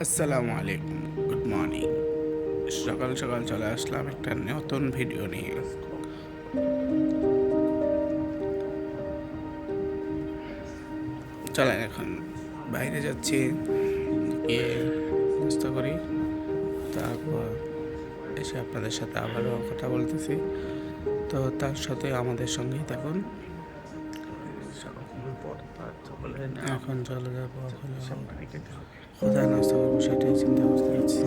আসসালামু আলাইকুম, good morning. সকাল সকাল চলে আসলাম একটা নতুন ভিডিও নিয়ে। চলেন এখন বাইরে যাচ্ছি, গিয়ে নাস্তা করি, তারপর এসে আপনাদের সাথে আবারও কথা বলতেছি। তো তার সাথে আমাদের সঙ্গেই থাকুন। এখন চলে যাবো, কোথায় নাস্তা করবো সেটাই চিন্তা করতে পারছি।